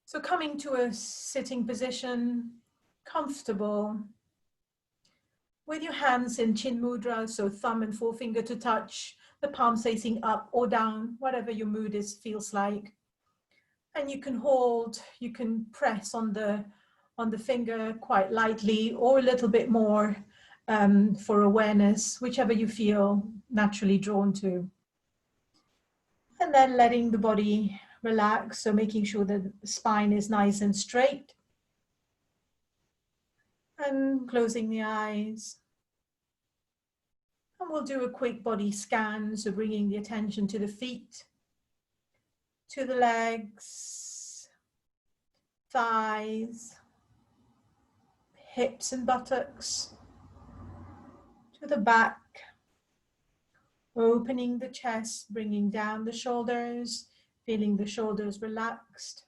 So coming to a sitting position, comfortable, with your hands in chin mudra, so thumb and forefinger to touch, the palms facing up or down, whatever your mood is, feels like. And you can hold, you can press on the finger quite lightly or a little bit more for awareness, whichever you feel naturally drawn to. And then letting the body relax, so making sure that the spine is nice and straight. And closing the eyes. And we'll do a quick body scan, so bringing the attention to the feet, to the legs, thighs, hips and buttocks, to the back, opening the chest, bringing down the shoulders, feeling the shoulders relaxed.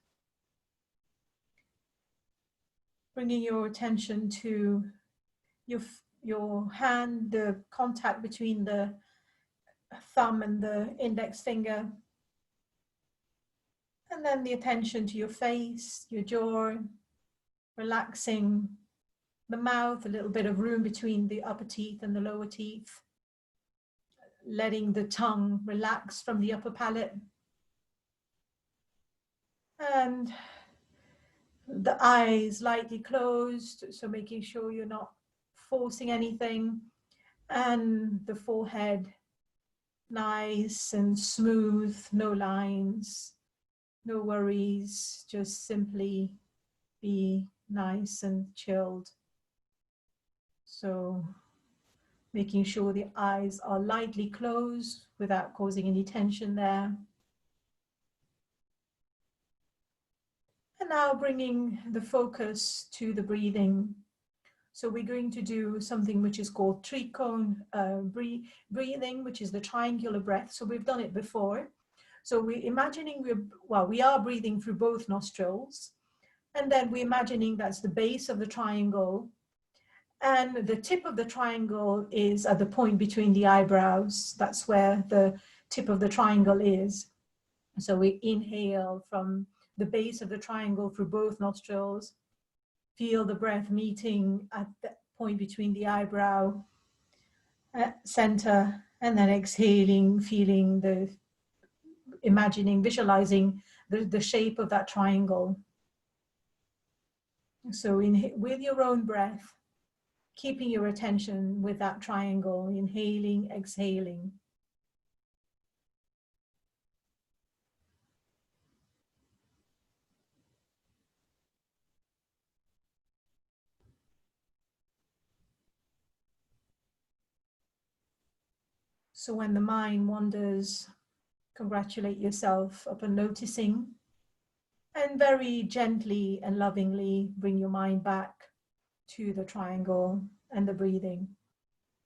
Bringing your attention to your hand, the contact between the thumb and the index finger. And then the attention to your face, your jaw, relaxing the mouth, a little bit of room between the upper teeth and the lower teeth. Letting the tongue relax from the upper palate. And the eyes lightly closed, so making sure you're not forcing anything. And the forehead nice and smooth, no lines, no worries, just simply be nice and chilled. So making sure the eyes are lightly closed without causing any tension there. And now bringing the focus to the breathing. So we're going to do something which is called tricone breathing, which is the triangular breath. So we've done it before. So we're imagining we are breathing through both nostrils. And then we're imagining that's the base of the triangle. And the tip of the triangle is at the point between the eyebrows. That's where the tip of the triangle is. So we inhale from the base of the triangle through both nostrils. Feel the breath meeting at the point between the eyebrow center, and then exhaling, feeling visualizing the shape of that triangle. So with your own breath, keeping your attention with that triangle, inhaling, exhaling. So when the mind wanders, congratulate yourself upon noticing, and very gently and lovingly bring your mind back to the triangle and the breathing.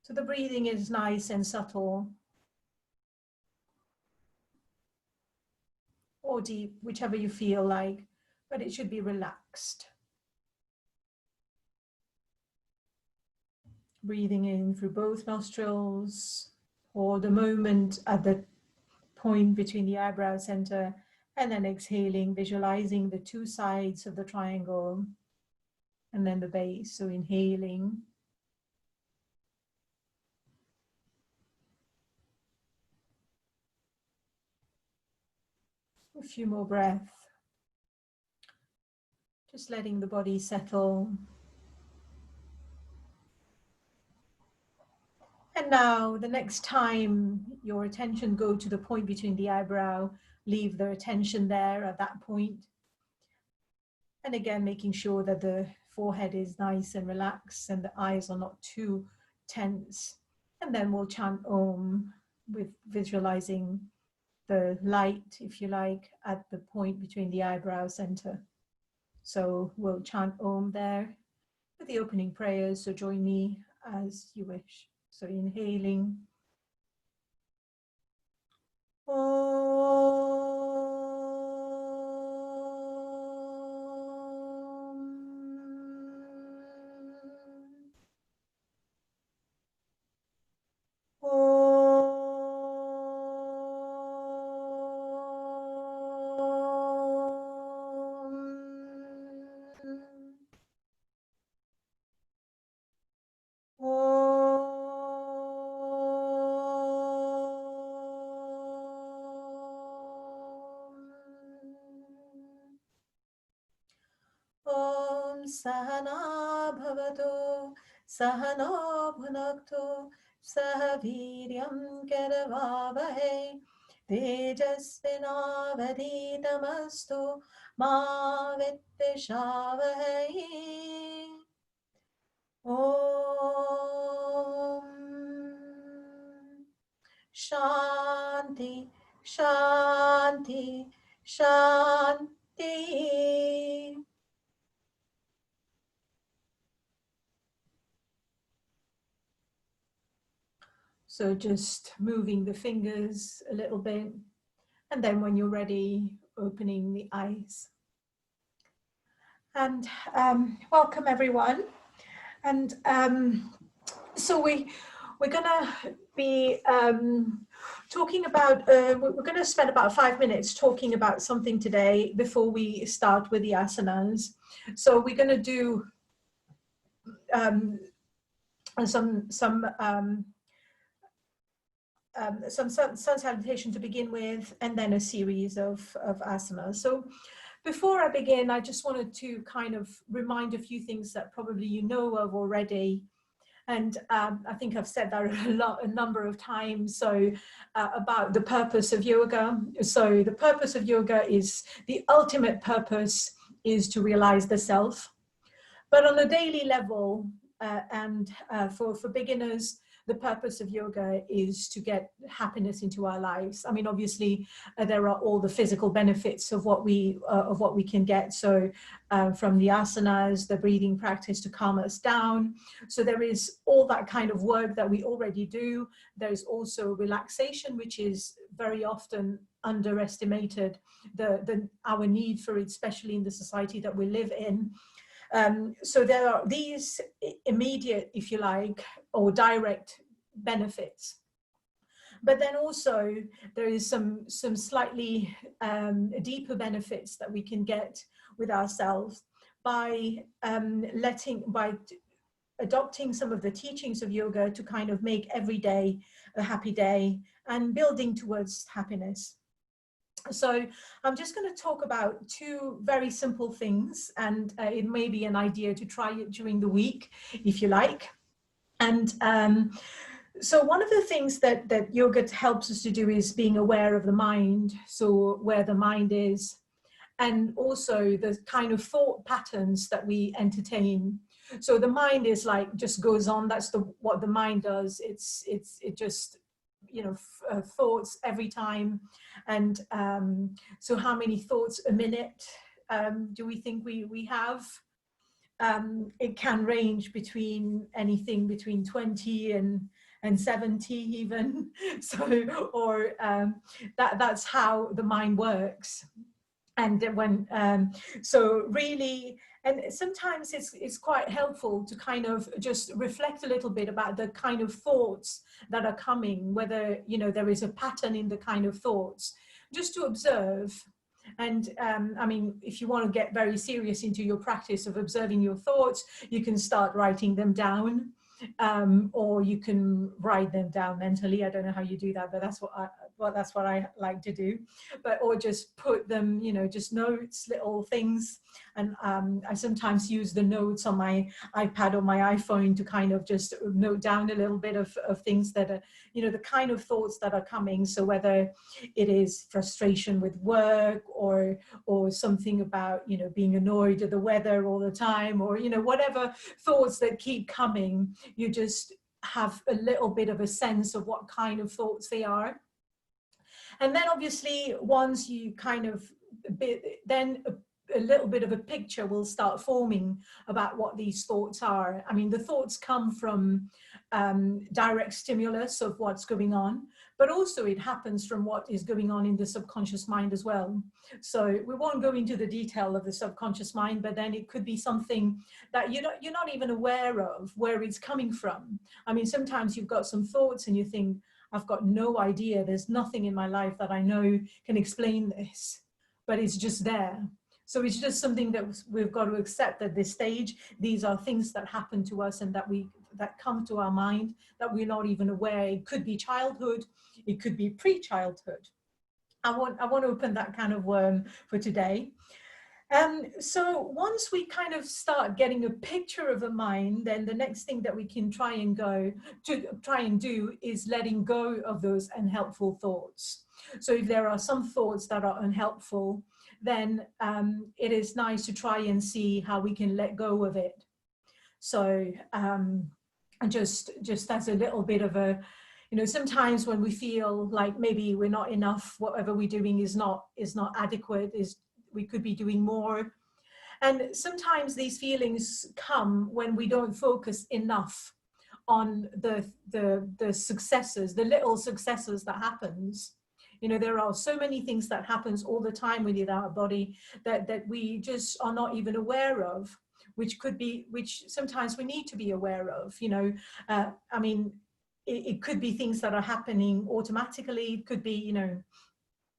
So the breathing is nice and subtle, or deep, whichever you feel like, but it should be relaxed. Breathing in through both nostrils, hold a moment at the point between the eyebrow center, and then exhaling, visualizing the two sides of the triangle, and then the base. So inhaling. A few more breaths. Just letting the body settle. And now, the next time your attention go to the point between the eyebrow, leave the attention there at that point. And again, making sure that the forehead is nice and relaxed and the eyes are not too tense. And then we'll chant Om with visualizing the light, if you like, at the point between the eyebrow center. So we'll chant Om there with the opening prayers. So join me as you wish. So inhaling. Om. सहना भवतु सहनो भुनक्तु सह वीर्यं करवावहै तेजस्विनावधीतमस्तु मा विद्विषावहै ॐ शान्ति शान्ति शान्ति. So just moving the fingers a little bit, and then when you're ready, opening the eyes. And welcome everyone. And so we're gonna be talking about, we're gonna spend about 5 minutes talking about something today before we start with the asanas. So we're gonna do some sun salutation to begin with, and then a series of asanas. So before I begin, I just wanted to kind of remind a few things that probably you know of already. And I think I've said that a number of times. So about the purpose of yoga. So the purpose of yoga is, the ultimate purpose is to realize the self. But on a daily level, and for beginners, the purpose of yoga is to get happiness into our lives. I mean, obviously, there are all the physical benefits of what we can get. So from the asanas, the breathing practice to calm us down. So there is all that kind of work that we already do. There's also relaxation, which is very often underestimated, our need for it, especially in the society that we live in. So there are these immediate, if you like, or direct benefits. But then also there is some slightly deeper benefits that we can get with ourselves by adopting some of the teachings of yoga to kind of make every day a happy day and building towards happiness. So I'm just going to talk about two very simple things, and it may be an idea to try it during the week, if you like. And so one of the things that yoga helps us to do is being aware of the mind, so where the mind is, and also the kind of thought patterns that we entertain. So the mind is like, just goes on, that's what the mind does. It just, you know, thoughts every time. And so how many thoughts a minute do we think we have? It can range between anything between 20 and 70 even. So, or that's how the mind works. And when so really, and sometimes it's quite helpful to kind of just reflect a little bit about the kind of thoughts that are coming, whether, you know, there is a pattern in the kind of thoughts, just to observe. And I mean, if you want to get very serious into your practice of observing your thoughts, you can start writing them down, or you can write them down mentally. I don't know how you do that, but that's what I like to do. But or just put them, you know, just notes, little things. And I sometimes use the notes on my iPad or my iPhone to kind of just note down a little bit of things that are, you know, the kind of thoughts that are coming. So whether it is frustration with work, or something about, you know, being annoyed at the weather all the time, or, you know, whatever thoughts that keep coming, you just have a little bit of a sense of what kind of thoughts they are. And then obviously once you kind of, then a little bit of a picture will start forming about what these thoughts are. I mean, the thoughts come from direct stimulus of what's going on, but also it happens from what is going on in the subconscious mind as well. So we won't go into the detail of the subconscious mind, but then it could be something that you're not even aware of where it's coming from. I mean, sometimes you've got some thoughts and you think, I've got no idea, there's nothing in my life that I know can explain this, but it's just there. So it's just something that we've got to accept at this stage. These are things that happen to us and that come to our mind that we're not even aware. It could be childhood, it could be pre-childhood. I want to open that can of worm for today. So once we kind of start getting a picture of a mind, then the next thing that we can try and do is letting go of those unhelpful thoughts. So if there are some thoughts that are unhelpful, then it is nice to try and see how we can let go of it. So just as a little bit of a, you know, sometimes when we feel like maybe we're not enough, whatever we're doing is not adequate, is we could be doing more. And sometimes these feelings come when we don't focus enough on the successes, the little successes that happens. You know, there are so many things that happens all the time within our body that we just are not even aware of, which sometimes we need to be aware of. You know, I mean, it could be things that are happening automatically. It could be, you know,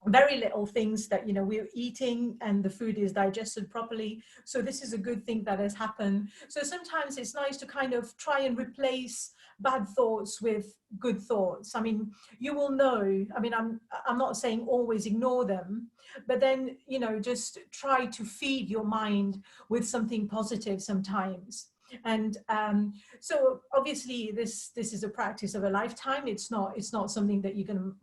very little things that, you know, we're eating and the food is digested properly. So this is a good thing that has happened. So sometimes it's nice to kind of try and replace bad thoughts with good thoughts. I mean, you will know, I mean, I'm not saying always ignore them, but then, you know, just try to feed your mind with something positive sometimes. And so obviously this is a practice of a lifetime. It's not something that you can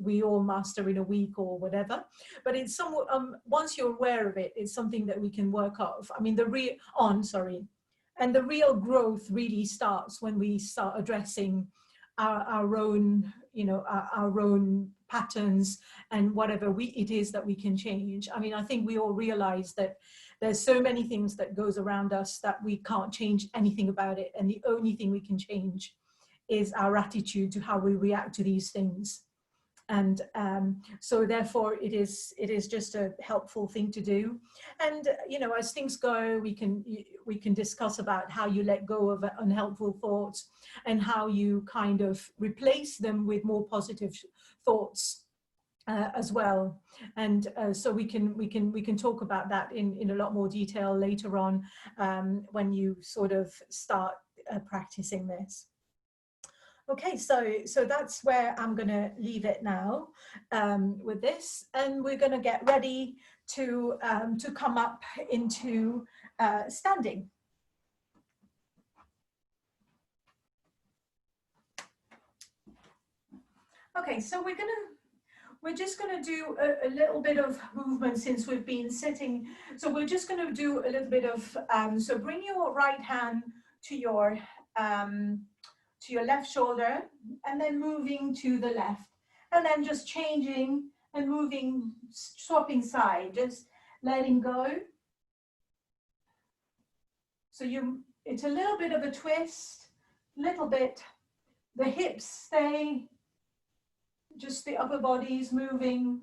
we all master in a week or whatever, but it's somewhat once you're aware of it, it's something that we can work off. I mean, the real growth really starts when we start addressing our own, you know, our own patterns and whatever it is that we can change. I mean, I think we all realize that there's so many things that goes around us that we can't change anything about it. And the only thing we can change is our attitude to how we react to these things. And so therefore it is just a helpful thing to do. And you know, as things go, we can discuss about how you let go of unhelpful thoughts and how you kind of replace them with more positive thoughts as well. And so we can talk about that in a lot more detail later on, when you sort of start practicing this. Okay, so that's where I'm going to leave it now with this, and we're going to get ready to come up into standing. Okay, so we're just going to do a little bit of movement since we've been sitting. So we're just going to do a little bit of, so bring your right hand to your left shoulder, and then moving to the left, and then just changing and moving, swapping side, just letting go. So it's a little bit of a twist, little bit, the hips stay, just the upper body is moving,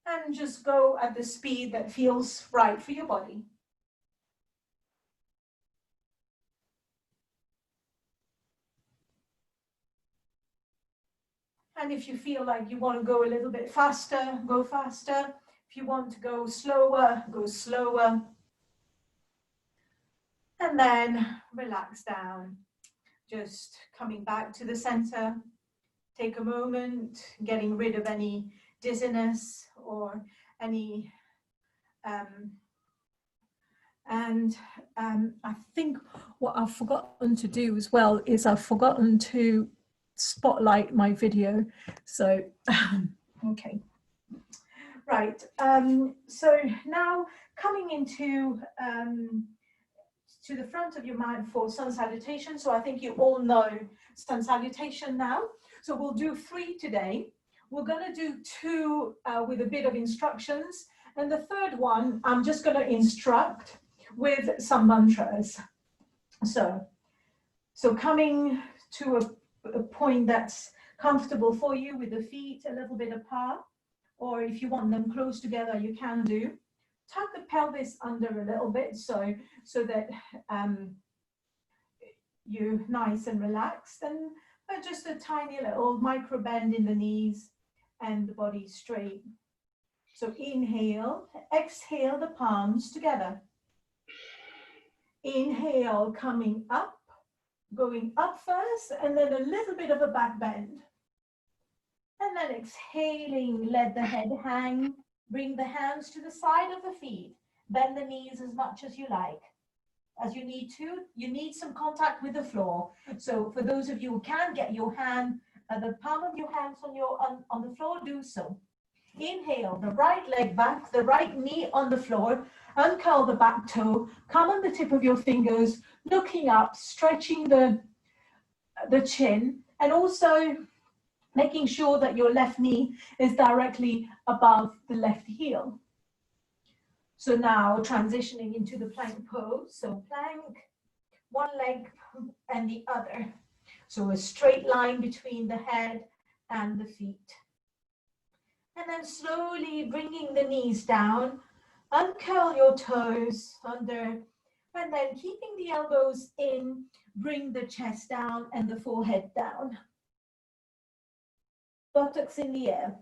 and just go at the speed that feels right for your body. And if you feel like you want to go a little bit faster, go faster. If you want to go slower, go slower. And then relax down, just coming back to the center. Take a moment, getting rid of any dizziness or any, I think what I've forgotten to do as well is I've forgotten to spotlight my video. So, okay. Right, so now coming into to the front of your mind for sun salutation. So I think you all know sun salutation now. So we'll do 3 today. We're going to do 2 with a bit of instructions. And the third one, I'm just going to instruct with some mantras. So coming to a point that's comfortable for you with the feet a little bit apart, or if you want them close together, you can do. Tuck the pelvis under a little bit so that you're nice and relaxed, and just a tiny little micro bend in the knees and the body straight. So inhale, exhale the palms together. Inhale, coming up, going up first, and then a little bit of a back bend. And then exhaling, let the head hang. Bring the hands to the side of the feet. Bend the knees as much as you like, as you need to. You need some contact with the floor. So for those of you who can get your hand, the palm of your hands on the floor, do so. Inhale, the right leg back, the right knee on the floor, uncurl the back toe, come on the tip of your fingers, looking up, stretching the chin, and also making sure that your left knee is directly above the left heel. So now transitioning into the plank pose. So plank, one leg and the other. So a straight line between the head and the feet. And then slowly bringing the knees down, uncurl your toes under, and then keeping the elbows in, bring the chest down and the forehead down. Buttocks in the air.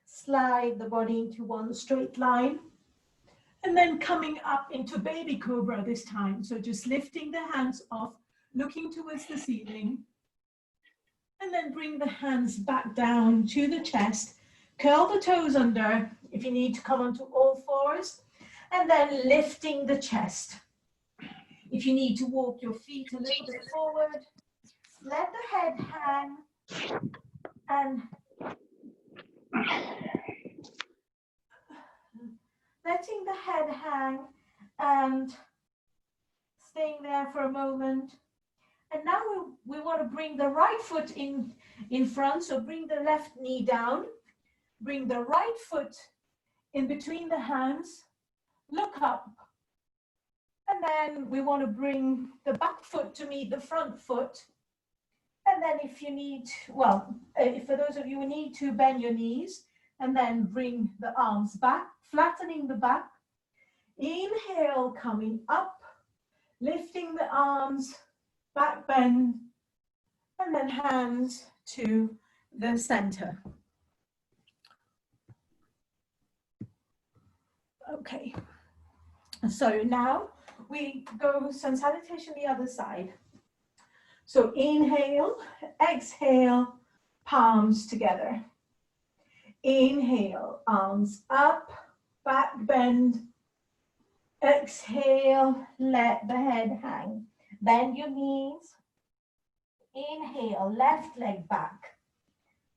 Slide the body into one straight line. And then coming up into baby cobra this time. So just lifting the hands off, looking towards the ceiling. And then bring the hands back down to the chest. Curl the toes under if you need to come onto all fours. And then lifting the chest. If you need to walk your feet a little bit forward, let the head hang and letting the head hang and staying there for a moment. And now we want to bring the right foot in front. So bring the left knee down. Bring the right foot in between the hands. Look up. And then we want to bring the back foot to meet the front foot. And then if you need, well, for those of you who need to, bend your knees. And then bring the arms back, flattening the back. Inhale, coming up, lifting the arms, back bend, and then hands to the center. Okay, so now we go sun salutation the other side. So inhale, exhale, palms together. Inhale, arms up, back bend. Exhale, let the head hang. Bend your knees. Inhale, left leg back.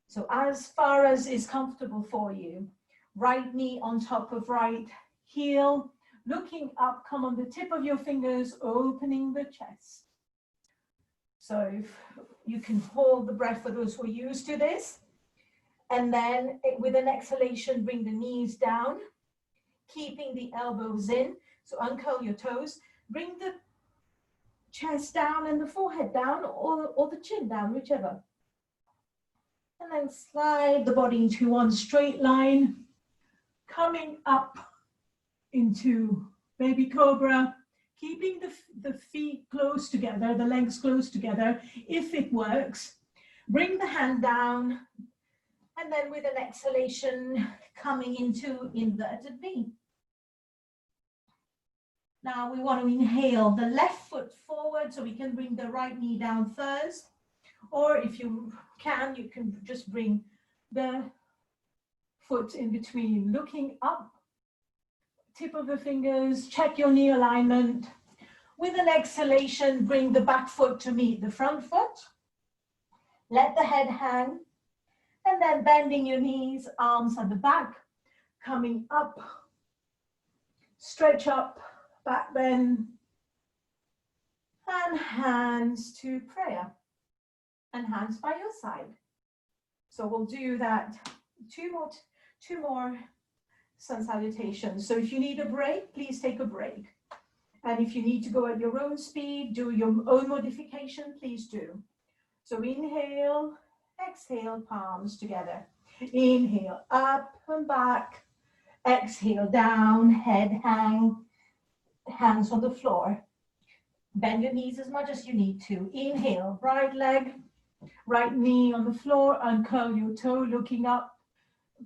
So as far as is comfortable for you. Right knee on top of right heel. Looking up, come on the tip of your fingers, opening the chest. So if you can hold the breath for those who are used to this. And then with an exhalation, bring the knees down, keeping the elbows in. So uncurl your toes, bring the chest down and the forehead down, or the chin down, whichever. And then slide the body into one straight line, coming up into baby cobra, keeping the feet close together, the legs close together, if it works. Bring the hand down, and then with an exhalation, coming into inverted V. Now we want to inhale the left foot forward so we can bring the right knee down first. Or if you can just bring the foot in between, looking up, tip of the fingers, check your knee alignment. With an exhalation, bring the back foot to meet the front foot. Let the head hang. And then bending your knees, arms at the back, coming up, stretch up, back bend, and hands to prayer, and hands by your side. So we'll do that two more sun salutations. So if you need a break, please take a break. And if you need to go at your own speed, do your own modification, please do. So inhale, exhale, palms together. Inhale, up and back. Exhale, down, head hang, hands on the floor. Bend your knees as much as you need to. Inhale, right leg, right knee on the floor, uncurl your toe, looking up.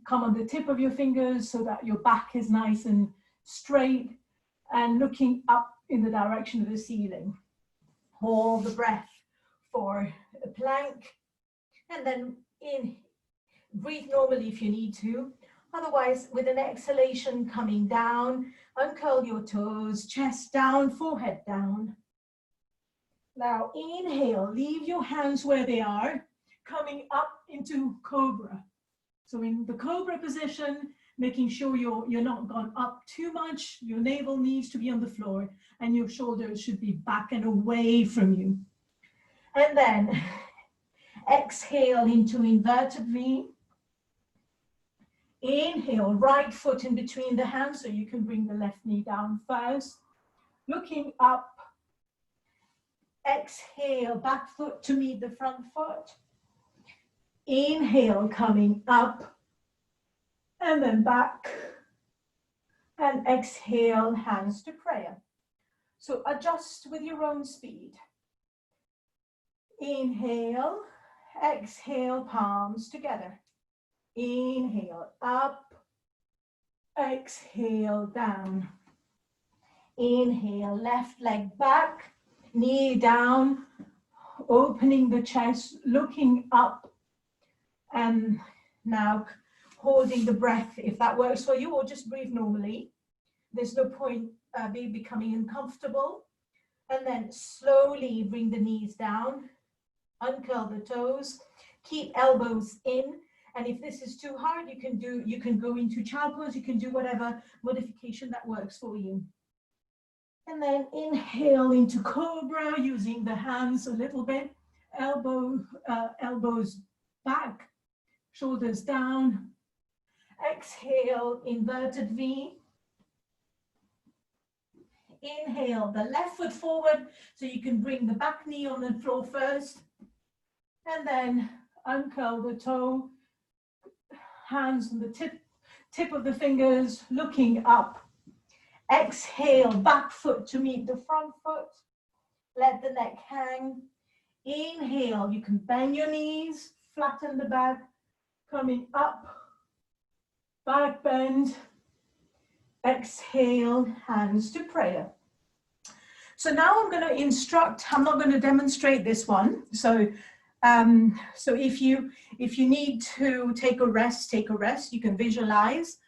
Come on the tip of your fingers so that your back is nice and straight, and looking up in the direction of the ceiling. Hold the breath for a plank, and then breathe normally if you need to. Otherwise, with an exhalation coming down, Uncurl your toes, chest down, forehead down. Now inhale, leave your hands where they are, coming up into cobra. So in the cobra position, making sure you're not gone up too much, your navel needs to be on the floor and your shoulders should be back and away from you. And then exhale into inverted V. Inhale, right foot in between the hands so you can bring the left knee down first. Looking up. Exhale, back foot to meet the front foot. Inhale, coming up and then back. And exhale, hands to prayer. So adjust with your own speed. Inhale, exhale, palms together. Inhale, up. Exhale, down. Inhale, left leg back. Knee down, opening the chest, looking up, and now holding the breath if that works for you, or just breathe normally. There's no point becoming uncomfortable. And then slowly bring the knees down, uncurl the toes, keep elbows in. And if this is too hard, you can go into child pose, you can do whatever modification that works for you. And then inhale into cobra, using the hands a little bit, elbows back, shoulders down. Exhale, inverted V. Inhale, the left foot forward, so you can bring the back knee on the floor first. And then uncurl the toe, hands on the tip of the fingers, looking up. Exhale, back foot to meet the front foot. Let the neck hang. Inhale, you can bend your knees, flatten the back, coming up, back bend. Exhale, hands to prayer. So now I'm going to instruct, I'm not going to demonstrate this one. So if you need to take a rest, you can visualize.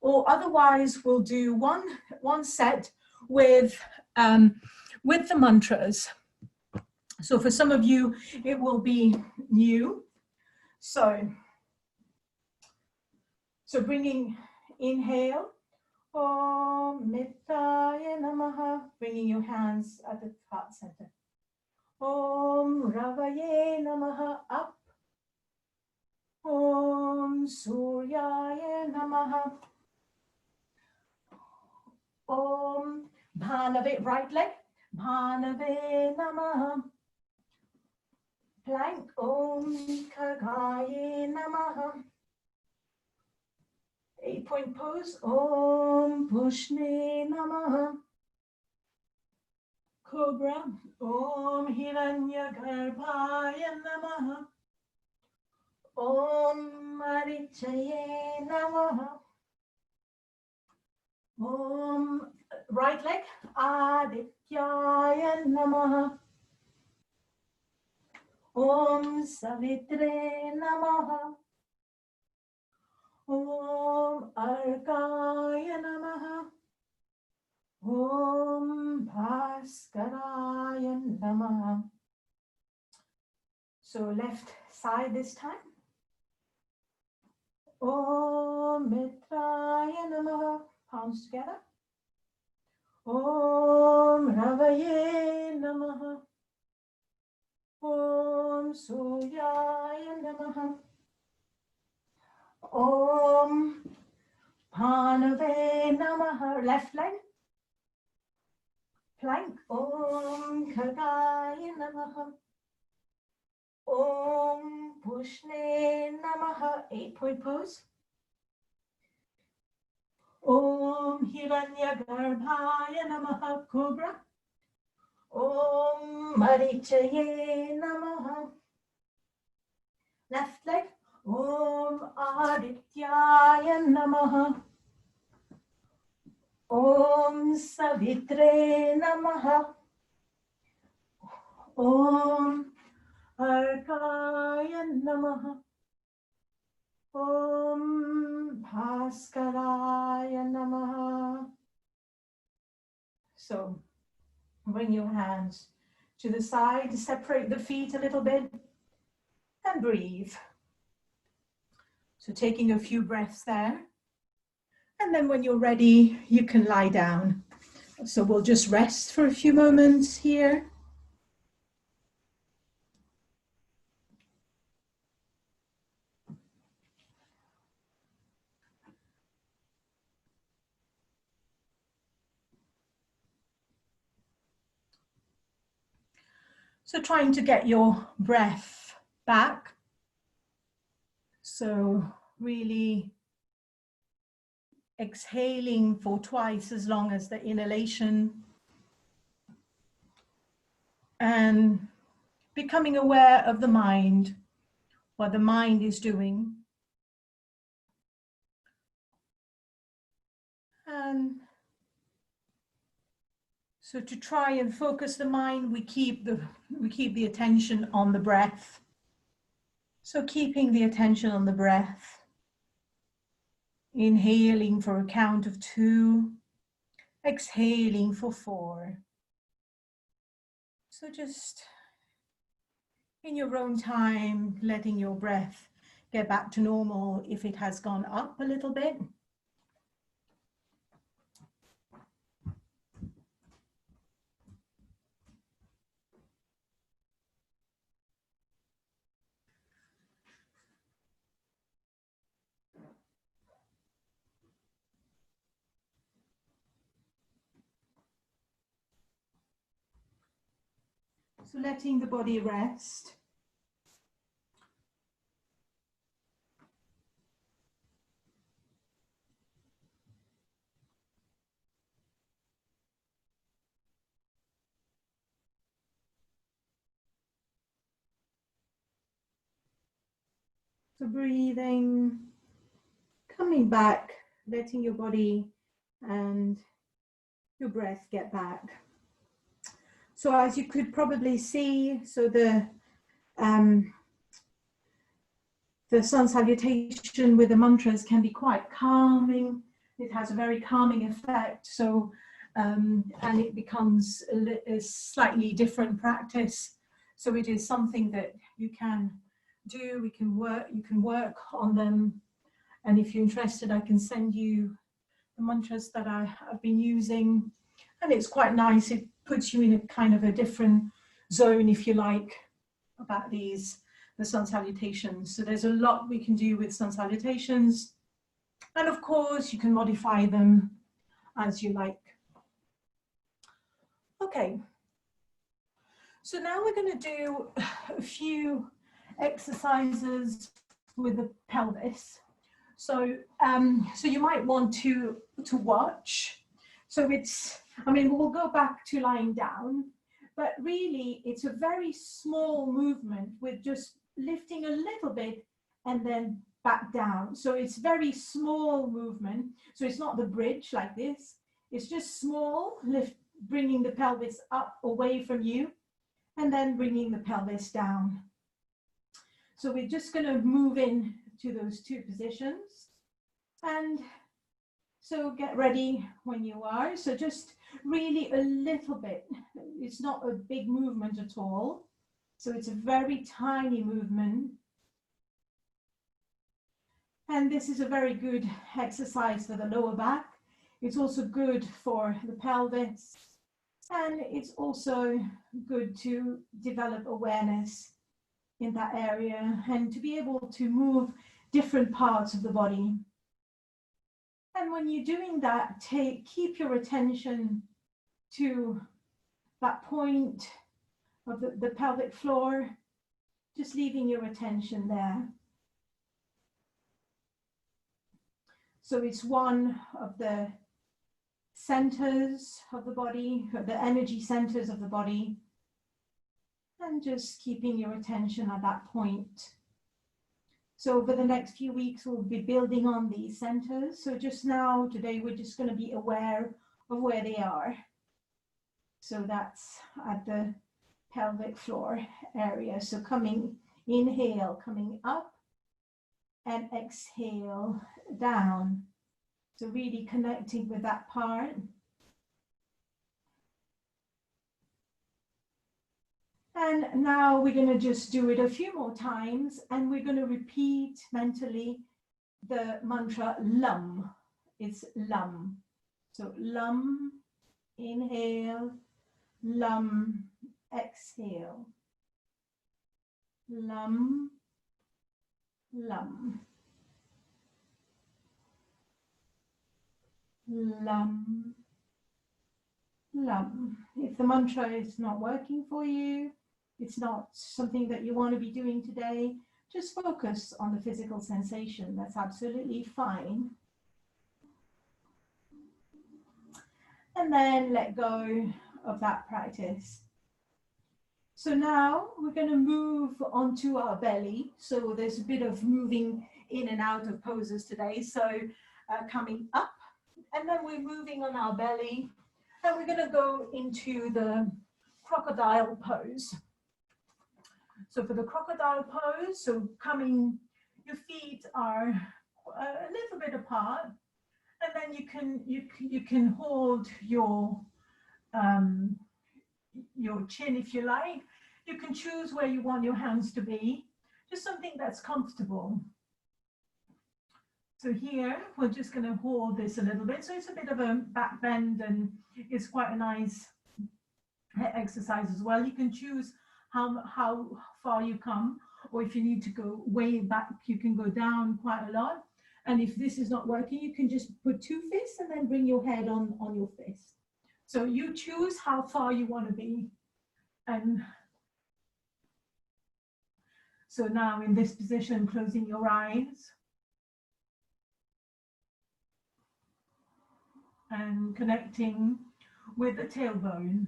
Or otherwise, we'll do one set with the mantras. So for some of you, it will be new. So bringing inhale, Om Nittaya Namaha, bringing your hands at the heart center. Om Ravaye Namaha, up. Om Suryaya Namaha. Om Bhanave, right leg, Bhanave Namaha. Plank, Om Khagaye Namaha. 8-point pose, Om Pushne Namaha. Cobra, Om Hiranyagarbhaya Namaha. Om Marichaye Namaha. Om, right leg, Adityaya Namaha. Om Savitre Namaha. Om Arkaya Namaha. Om Bhaskaraya Namaha. So left side this time. Om Mitraya Namaha. Palms together. Om Ravaye Namaha. Om Suryaya Namaha. Om Bhanave Namaha. Left leg. Plank. Om Khagaya Namaha. Om Pushne Namaha. 8-point pose. Om Hiranyagarbhaya Namaha. Cobra. Om Marichaye Namaha. Left leg. Om Adityaya Namaha. Om Savitre Namaha. Om Arkaya Namaha. Om Bhaskaraya Namaha. So bring your hands to the side, separate the feet a little bit, and breathe. So taking a few breaths there. And then when you're ready, you can lie down. So we'll just rest for a few moments here. So trying to get your breath back. So really exhaling for twice as long as the inhalation. And becoming aware of the mind, what the mind is doing. And so to try and focus the mind, we keep the attention on the breath. So keeping the attention on the breath. Inhaling for a count of 2, exhaling for 4. So just in your own time, letting your breath get back to normal if it has gone up a little bit. So letting the body rest. So breathing, coming back, letting your body and your breath get back. So as you could probably see, so the sun salutation with the mantras can be quite calming. It has a very calming effect. So, and it becomes a slightly different practice. So it is something that you can do. You can work on them. And if you're interested, I can send you the mantras that I've been using. And it's quite nice. It puts you in a kind of a different zone, if you like, about the sun salutations. So there's a lot we can do with sun salutations. And of course, you can modify them as you like. Okay. So now we're going to do a few exercises with the pelvis. So, so you might want to watch. So we'll go back to lying down, but really it's a very small movement with just lifting a little bit and then back down. So it's very small movement. So it's not the bridge like this. It's just small, bringing the pelvis up away from you and then bringing the pelvis down. So we're just going to move in to those 2 positions. And so get ready when you are. So just really a little bit. It's not a big movement at all. So it's a very tiny movement. And this is a very good exercise for the lower back. It's also good for the pelvis. And it's also good to develop awareness in that area and to be able to move different parts of the body. And when you're doing that, keep your attention to that point of the pelvic floor, just leaving your attention there. So it's one of the centers of the body, the energy centers of the body, and just keeping your attention at that point. So over the next few weeks, we'll be building on these centers. So just now, today, we're just going to be aware of where they are. So that's at the pelvic floor area. So inhale, coming up, and exhale down. So really connecting with that part. And now we're going to just do it a few more times, and we're going to repeat mentally the mantra LUM. It's LUM. So LUM, inhale, LUM, exhale. LUM, LUM. LUM, LUM. If the mantra is not working for you, it's not something that you want to be doing today, just focus on the physical sensation. That's absolutely fine. And then let go of that practice. So now we're going to move onto our belly. So there's a bit of moving in and out of poses today. So coming up, and then we're moving on our belly, and we're going to go into the crocodile pose. So for the crocodile pose, so coming, your feet are a little bit apart, and then you can hold your chin if you like. You can choose where you want your hands to be, just something that's comfortable. So here we're just going to hold this a little bit. So it's a bit of a back bend, and it's quite a nice exercise as well. You can choose how far you come, or if you need to go way back, you can go down quite a lot. And if this is not working, you can just put two fists and then bring your head on your fist. So you choose how far you want to be. And so now in this position, closing your eyes and connecting with the tailbone.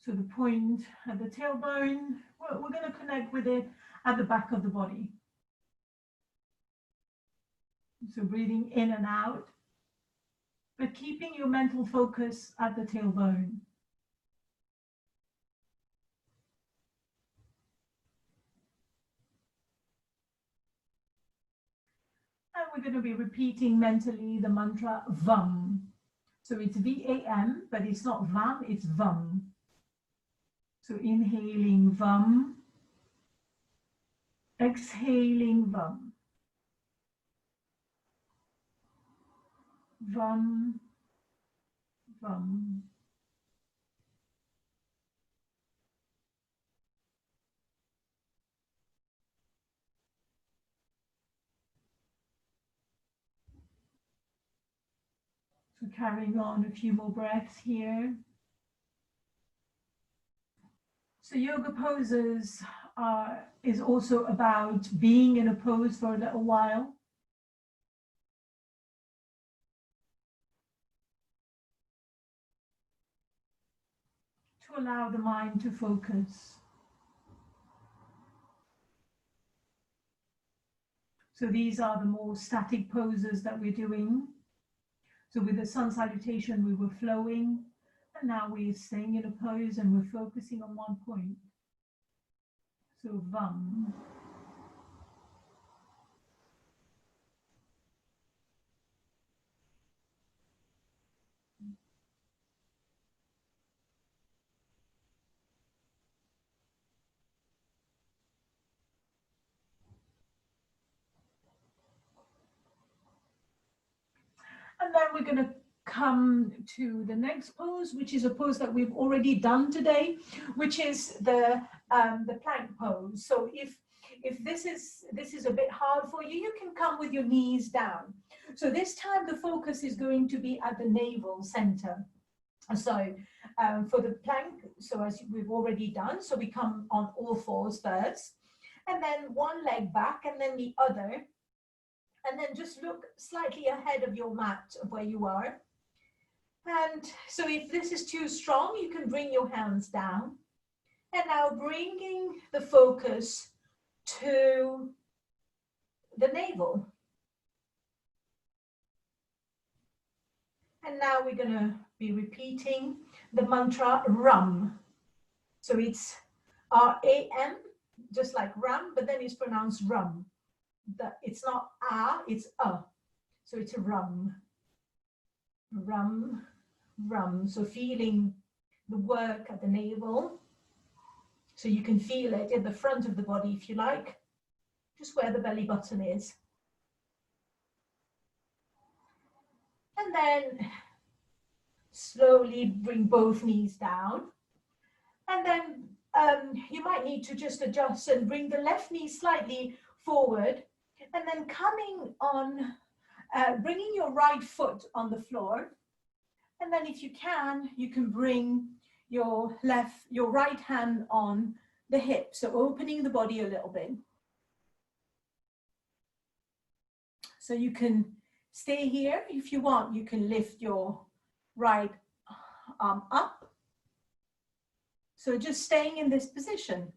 So the point at the tailbone, we're going to connect with it at the back of the body. So breathing in and out, but keeping your mental focus at the tailbone. And we're going to be repeating mentally the mantra VAM. So it's V-A-M, but it's not VAM, it's VAM. So inhaling VAM, exhaling VAM. VAM, VAM. So carrying on a few more breaths here. So yoga poses is also about being in a pose for a little while. To allow the mind to focus. So these are the more static poses that we're doing. So with the sun salutation, we were flowing, and now we're staying in a pose and we're focusing on one point. So VAM. And then we're going to come to the next pose, which is a pose that we've already done today, which is the plank pose. So if this is a bit hard for you, you can come with your knees down. So this time the focus is going to be at the navel center. So for the plank, so as we've already done, so we come on all fours first, and then one leg back and then the other. And then just look slightly ahead of your mat of where you are. And so if this is too strong, you can bring your hands down. And now bringing the focus to the navel. And now we're going to be repeating the mantra RAM. So it's R-A-M, just like Ram, but then it's pronounced Rum. It's not A, it's A. So it's a rum, rum, rum. So feeling the work at the navel. So you can feel it in the front of the body if you like, just where the belly button is. And then slowly bring both knees down. And then you might need to just adjust and bring the left knee slightly forward. And then coming on, bringing your right foot on the floor. And then if you can bring your right hand on the hip. So opening the body a little bit. So you can stay here. If you want, you can lift your right arm up. So just staying in this position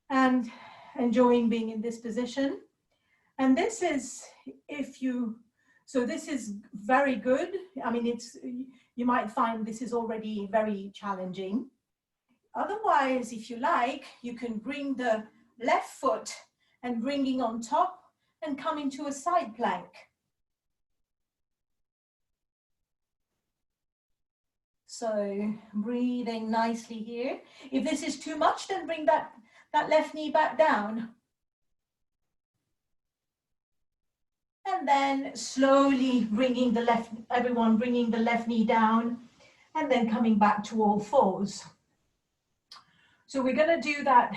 and enjoying being in this position. And this is, this is very good. I mean, you might find this is already very challenging. Otherwise, if you like, you can bring the left foot and bringing on top and come into a side plank. So breathing nicely here. If this is too much, then bring that left knee back down. And then slowly bringing the left knee down and then coming back to all fours. So we're going to do that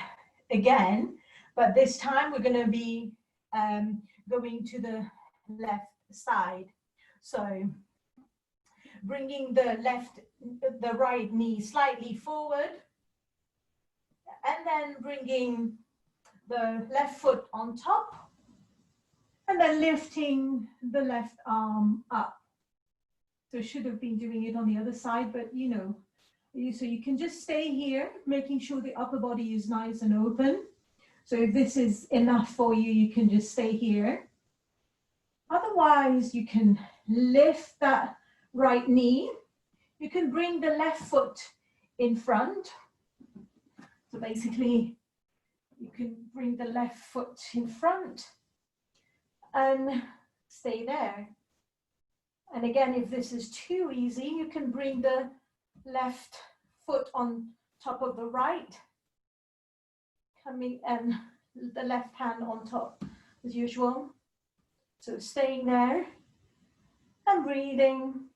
again, but this time we're going to be going to the left side. So bringing the right knee slightly forward, and then bringing the left foot on top, and then lifting the left arm up. So should have been doing it on the other side, but you know, so you can just stay here, making sure the upper body is nice and open. So if this is enough for you, you can just stay here. Otherwise, you can lift that right knee. You can bring the left foot in front. So basically, you can bring the left foot in front and stay there. And again, if this is too easy, you can bring the left foot on top of the right, coming, and the left hand on top as usual. So staying there and breathing,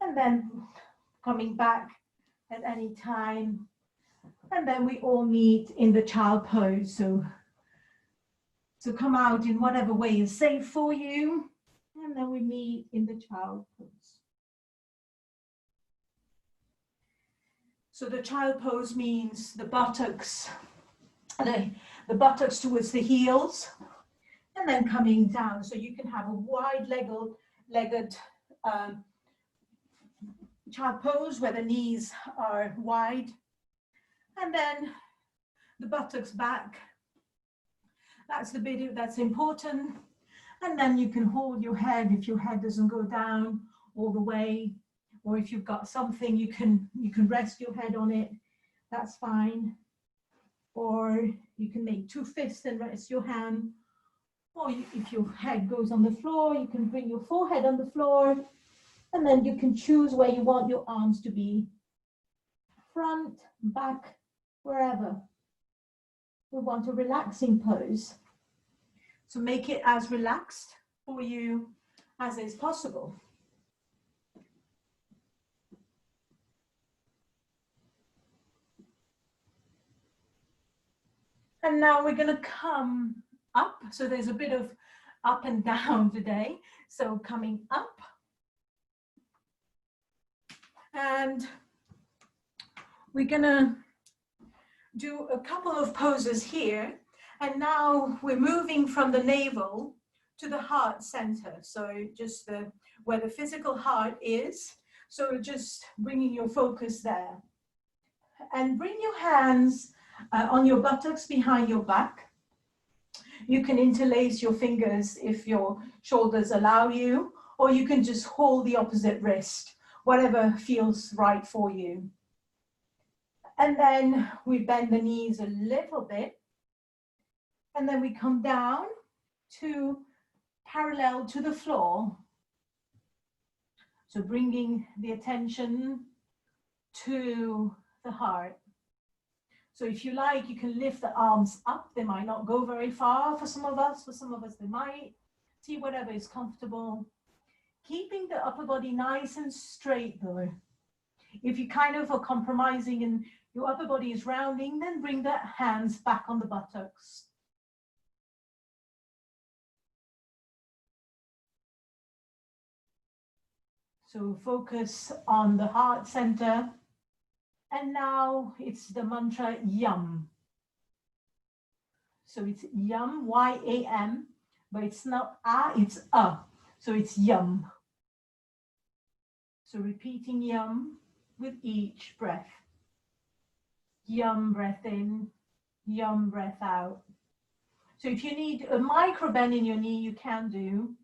and then coming back at any time. And then we all meet in the child pose. So come out in whatever way is safe for you. And then we meet in the child pose. So the child pose means the buttocks towards the heels, and then coming down. So you can have a wide-legged child pose where the knees are wide, and then the buttocks back. That's the bit that's important. And then you can hold your head if your head doesn't go down all the way, or if you've got something, you can rest your head on it. That's fine. Or you can make two fists and rest your hand. Or if your head goes on the floor, you can bring your forehead on the floor, and then you can choose where you want your arms to be. Front, back, wherever. We want a relaxing pose. So make it as relaxed for you as is possible. And now we're going to come up. So there's a bit of up and down today. So coming up. And we're going to do a couple of poses here. And now we're moving from the navel to the heart center. So just where the physical heart is. So just bringing your focus there. And bring your hands on your buttocks behind your back. You can interlace your fingers if your shoulders allow you, or you can just hold the opposite wrist, whatever feels right for you. And then we bend the knees a little bit. And then we come down to parallel to the floor. So bringing the attention to the heart. So if you like, you can lift the arms up. They might not go very far for some of us. For some of us, they might. See whatever is comfortable. Keeping the upper body nice and straight though. If you kind of are compromising and your upper body is rounding, then bring the hands back on the buttocks. So focus on the heart center. And now it's the mantra Yam. So it's Yam, Y-A-M, but it's not A, it's A. So it's Yam. So repeating Yam with each breath. Yam, breath in, Yam, breath out. So if you need a micro bend in your knee, you can do.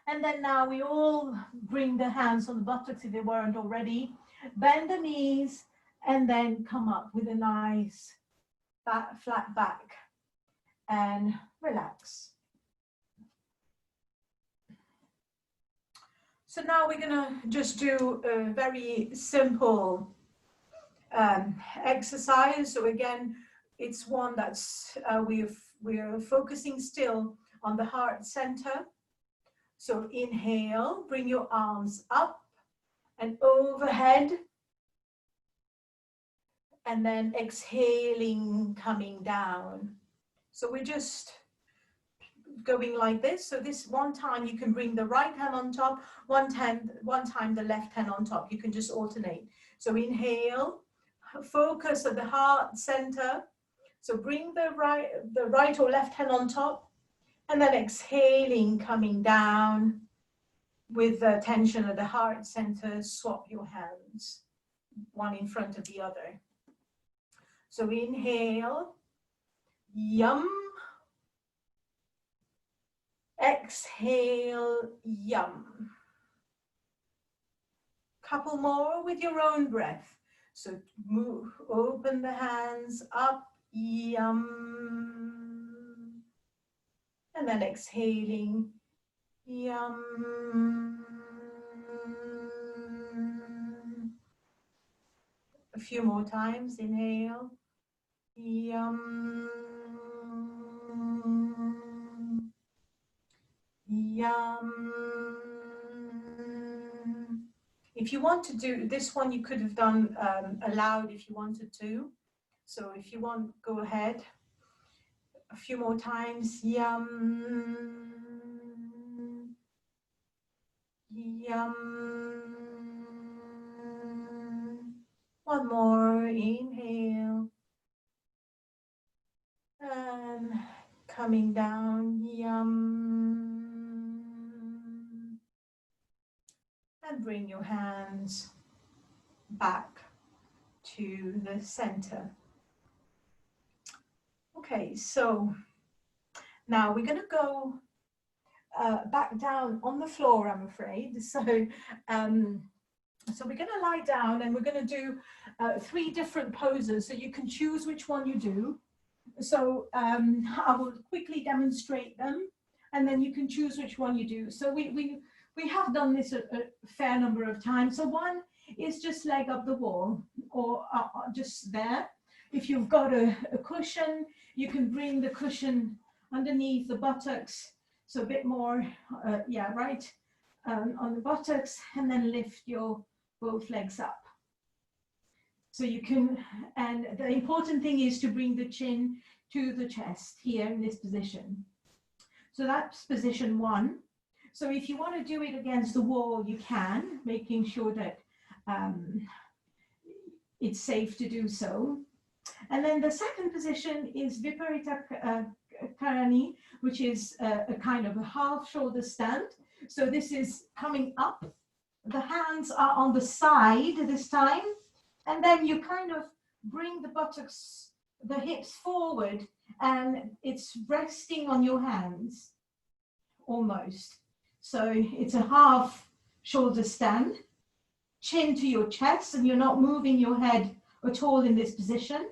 And then now we all bring the hands on the buttocks if they weren't already. Bend the knees and then come up with a nice back, flat back and relax. So now we're going to just do a very simple exercise. So again, it's one that's we're focusing still on the heart center. So inhale, bring your arms up and overhead, and then exhaling, coming down. So we're just going like this. So this one time you can bring the right hand on top, one time the left hand on top. You can just alternate. So inhale, focus at the heart center. So bring the right or left hand on top, and then exhaling, coming down with the tension at the heart center. Swap your hands, one in front of the other. So inhale, Yam. Exhale, Yam. Couple more with your own breath. So move, open the hands up, Yam. And then exhaling, Yam. A few more times, inhale, Yam. Yam. If you want to do this one, you could have done aloud if you wanted to. So if you want, go ahead. A few more times. Yam. Yam. One more. Inhale. And coming down. Yam. And bring your hands back to the center. Okay, so now we're going to go back down on the floor, I'm afraid. So we're going to lie down and we're going to do 3 different poses, so you can choose which one you do. So I will quickly demonstrate them, and then you can choose which one you do. So we have done this a fair number of times. So one is just leg up the wall, or just there. If you've got a cushion, you can bring the cushion underneath the buttocks. So a bit more, yeah, right on the buttocks, and then lift your both legs up. So you can, and the important thing is to bring the chin to the chest here in this position. So that's position 1. So if you want to do it against the wall, you can, making sure that it's safe to do so. And then the second position is Viparita Karani, which is a kind of a half shoulder stand. So this is coming up. The hands are on the side this time. And then you kind of bring the buttocks, the hips forward, and it's resting on your hands, almost. So it's a half shoulder stand, chin to your chest, and you're not moving your head at all in this position.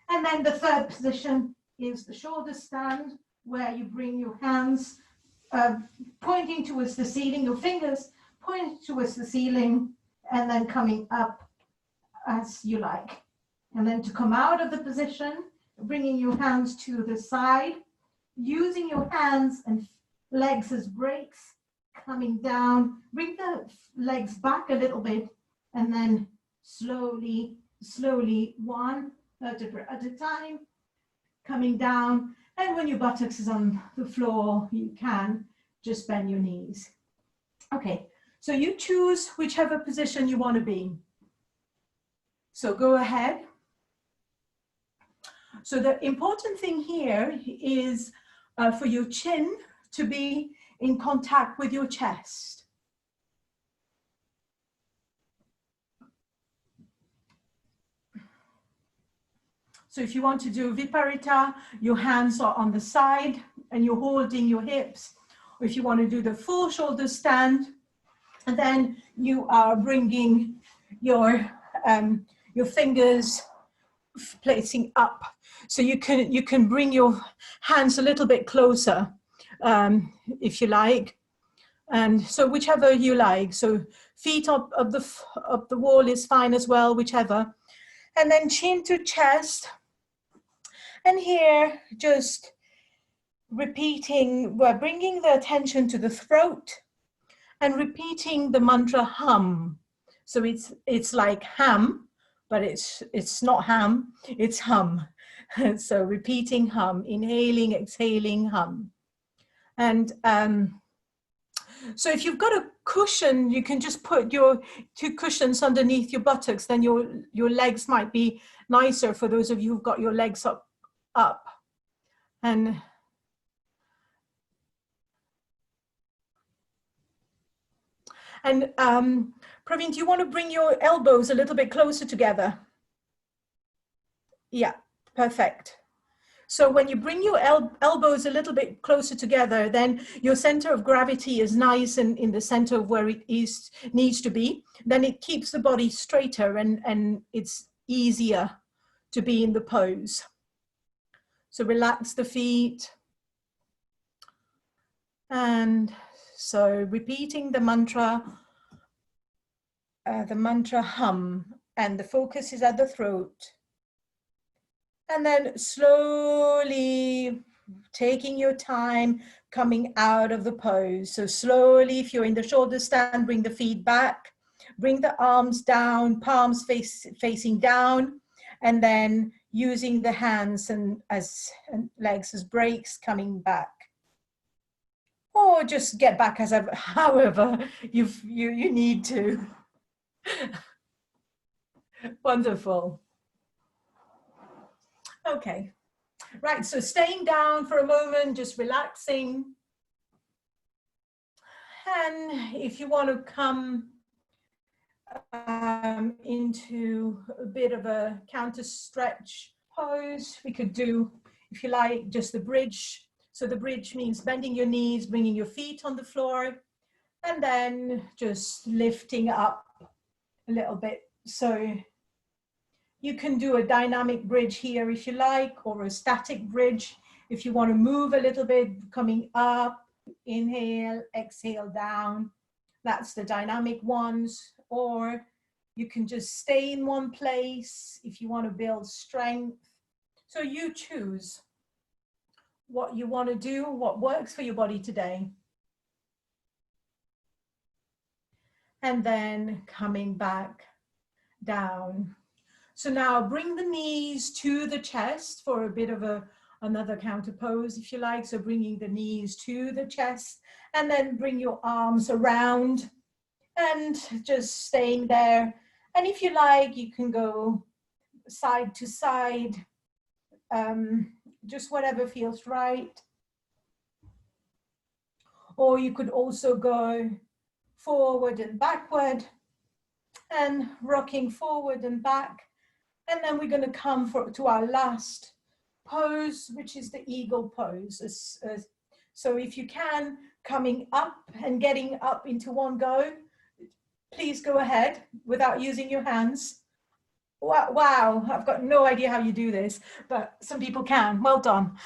And then the third position is the shoulder stand, where you bring your hands pointing towards the ceiling, your fingers pointing towards the ceiling, and then coming up as you like. And then to come out of the position, bringing your hands to the side, using your hands and legs as brakes, coming down, bring the legs back a little bit, and then slowly, one at a time, coming down. And when your buttocks is on the floor, you can just bend your knees. Okay, so you choose whichever position you want to be. So go ahead. So the important thing here is for your chin to be in contact with your chest. So if you want to do Viparita, your hands are on the side and you're holding your hips. Or if you want to do the full shoulder stand, and then you are bringing your fingers placing up. So you can bring your hands a little bit closer if you like. And so whichever you like. So feet up the wall is fine as well, whichever. And then chin to chest. And here, just repeating, we're bringing the attention to the throat and repeating the mantra hum. So it's like ham, but it's not ham, it's hum. So repeating hum, inhaling, exhaling, hum. And so if you've got a cushion, you can just put your 2 cushions underneath your buttocks, then your legs might be nicer for those of you who've got your legs up. And Praveen, do you want to bring your elbows a little bit closer together? Yeah, perfect. So when you bring your elbows a little bit closer together, then your center of gravity is nice and in the center of where it needs to be. Then it keeps the body straighter and it's easier to be in the pose. So relax the feet. And so repeating the mantra hum, and the focus is at the throat. And then slowly taking your time coming out of the pose. So slowly, if you're in the shoulder stand, bring the feet back, bring the arms down, palms facing down, and then using the hands and legs as brakes, coming back. Or just get back as however you need to. Wonderful. Okay, right, so staying down for a moment, just relaxing. And if you want to come into a bit of a counter stretch pose, we could do, if you like, just the bridge. So the bridge means bending your knees, bringing your feet on the floor, and then just lifting up a little bit. So you can do a dynamic bridge here if you like, or a static bridge if you want to move a little bit, coming up, inhale, exhale, down. That's the dynamic ones. Or you can just stay in one place if you want to build strength. So you choose what you want to do, what works for your body today. And then coming back down. So now bring the knees to the chest for a bit of another counter pose, if you like. So bringing the knees to the chest, and then bring your arms around and just staying there. And if you like, you can go side to side, just whatever feels right. Or you could also go forward and backward and rocking forward and back. And then we're going to come to our last pose, which is the eagle pose. So if you can, coming up and getting up into one go, please go ahead without using your hands. Wow, I've got no idea how you do this, but some people can. Well done.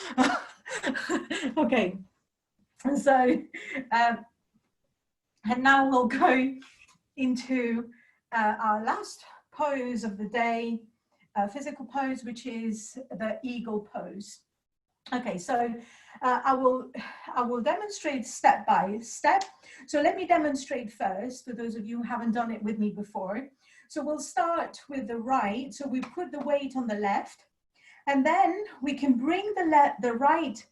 Okay, so and now we'll go into our last pose of the day, physical pose, which is the eagle pose. Okay, so I will demonstrate step by step. So let me demonstrate first for those of you who haven't done it with me before. So we'll start with the right. So we put the weight on the left, and then we can bring the right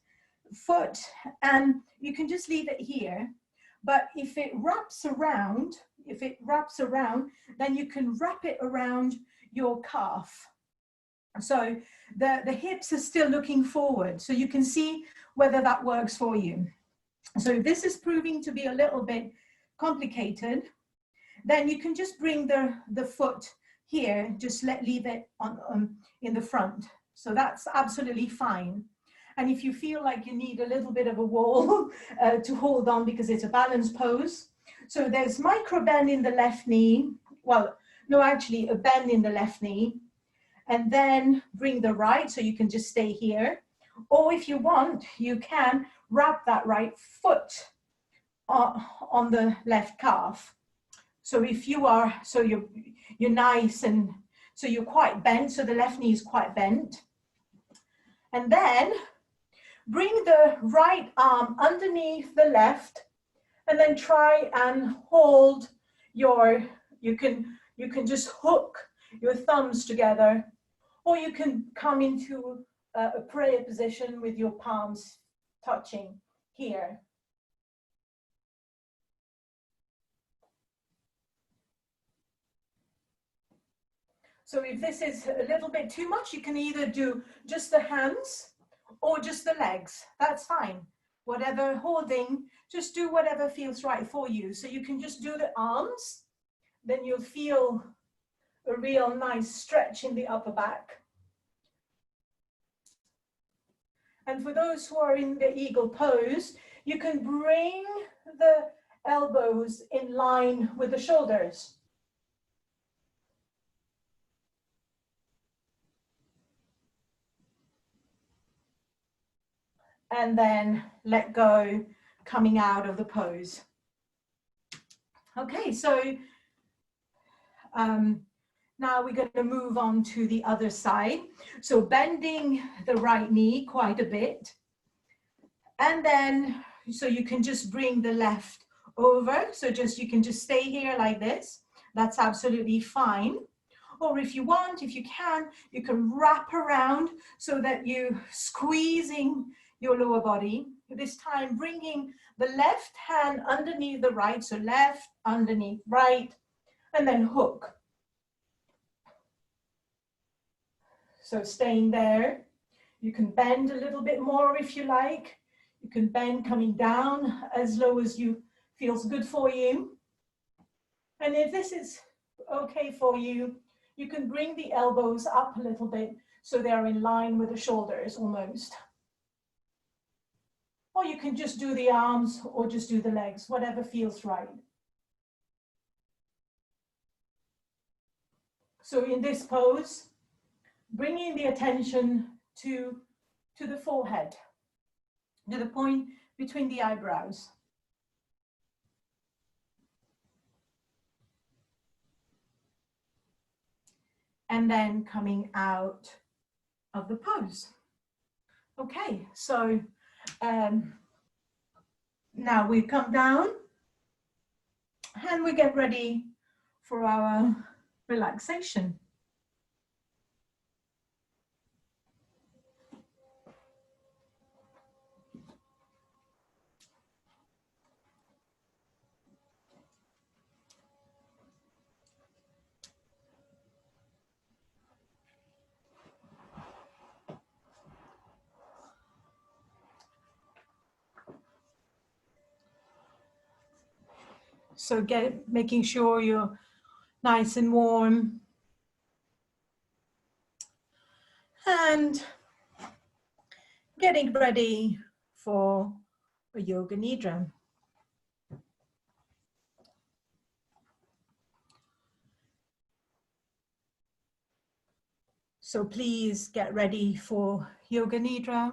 foot, and you can just leave it here. But if it wraps around, then you can wrap it around your calf. So the hips are still looking forward. So you can see whether that works for you. So if this is proving to be a little bit complicated, then you can just bring the foot here, just leave it in the front. So that's absolutely fine. And if you feel like you need a little bit of a wall to hold on because it's a balance pose, so there's micro bend in the left knee. Well, no, actually a bend in the left knee, and then bring the right, so you can just stay here. Or if you want, you can wrap that right foot on the left calf. So if you are, so you're nice, and so you're quite bent, so the left knee is quite bent. And then bring the right arm underneath the left, and then try and hold you can just hook your thumbs together, or you can come into a prayer position with your palms touching here. So if this is a little bit too much, you can either do just the hands or just the legs. That's fine. Whatever holding, just do whatever feels right for you. So you can just do the arms, then you'll feel a real nice stretch in the upper back. And for those who are in the eagle pose, you can bring the elbows in line with the shoulders. And then let go, coming out of the pose. Okay, so now we're going to move on to the other side. So bending the right knee quite a bit. And then, so you can just bring the left over. So you can just stay here like this. That's absolutely fine. Or if you want, if you can wrap around so that you're squeezing your lower body. This time bringing the left hand underneath the right. So left, underneath, right, and then hook. So staying there. You can bend a little bit more if you like. You can bend coming down as low as you feels good for you. And if this is okay for you, you can bring the elbows up a little bit so they're in line with the shoulders almost. Or you can just do the arms or just do the legs, whatever feels right. So in this pose, bringing the attention to the forehead, to the point between the eyebrows. And then coming out of the pose. Okay, so now we come down and we get ready for our relaxation. So making sure you're nice and warm. And getting ready for a yoga nidra. So please get ready for yoga nidra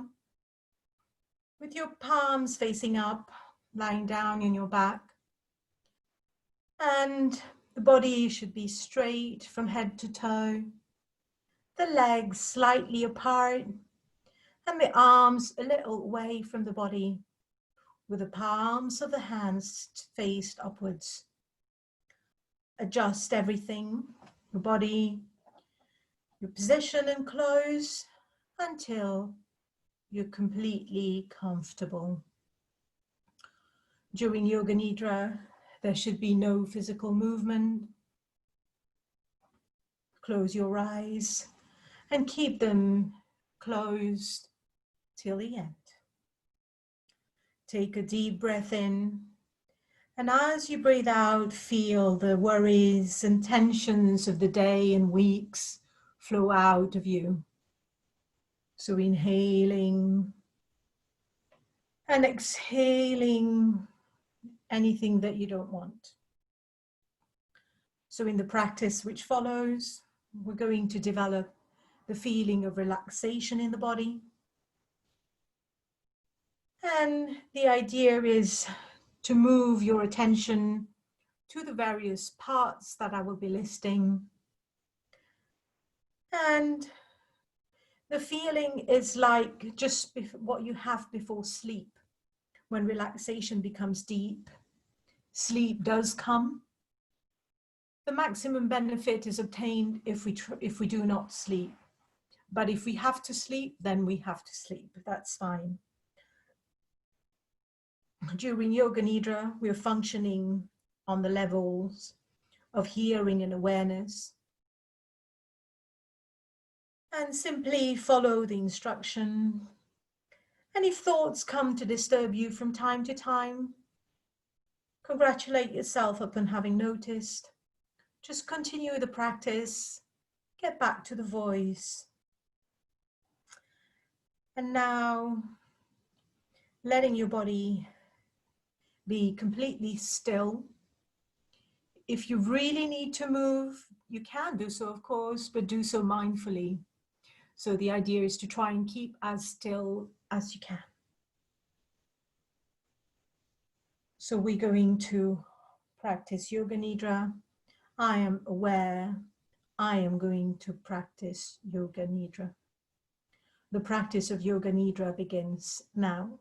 with your palms facing up, lying down in your back. And The body should be straight from head to toe, the legs slightly apart, and the arms a little away from the body, with the palms of the hands faced upwards. Adjust everything, your body, your position and close until you're completely comfortable. During Yoga Nidra, there should be no physical movement. Close your eyes and keep them closed till the end. Take a deep breath in, and as you breathe out, feel the worries and tensions of the day and weeks flow out of you. So inhaling and exhaling anything that you don't want. So in the practice which follows, we're going to develop the feeling of relaxation in the body. And the idea is to move your attention to the various parts that I will be listing. And the feeling is like just what you have before sleep. When relaxation becomes deep, sleep does come. The maximum benefit is obtained if we do not sleep. But if we have to sleep, then we have to sleep. That's fine. During Yoga Nidra, we're functioning on the levels of hearing and awareness. And simply follow the instruction. And if thoughts come to disturb you from time to time, congratulate yourself upon having noticed. Just continue the practice. Get back to the voice. And now, letting your body be completely still. If you really need to move, you can do so, of course, but do so mindfully. So the idea is to try and keep as still as you can. So we're going to practice Yoga Nidra. I am aware. I am going to practice Yoga Nidra. The practice of Yoga Nidra begins now.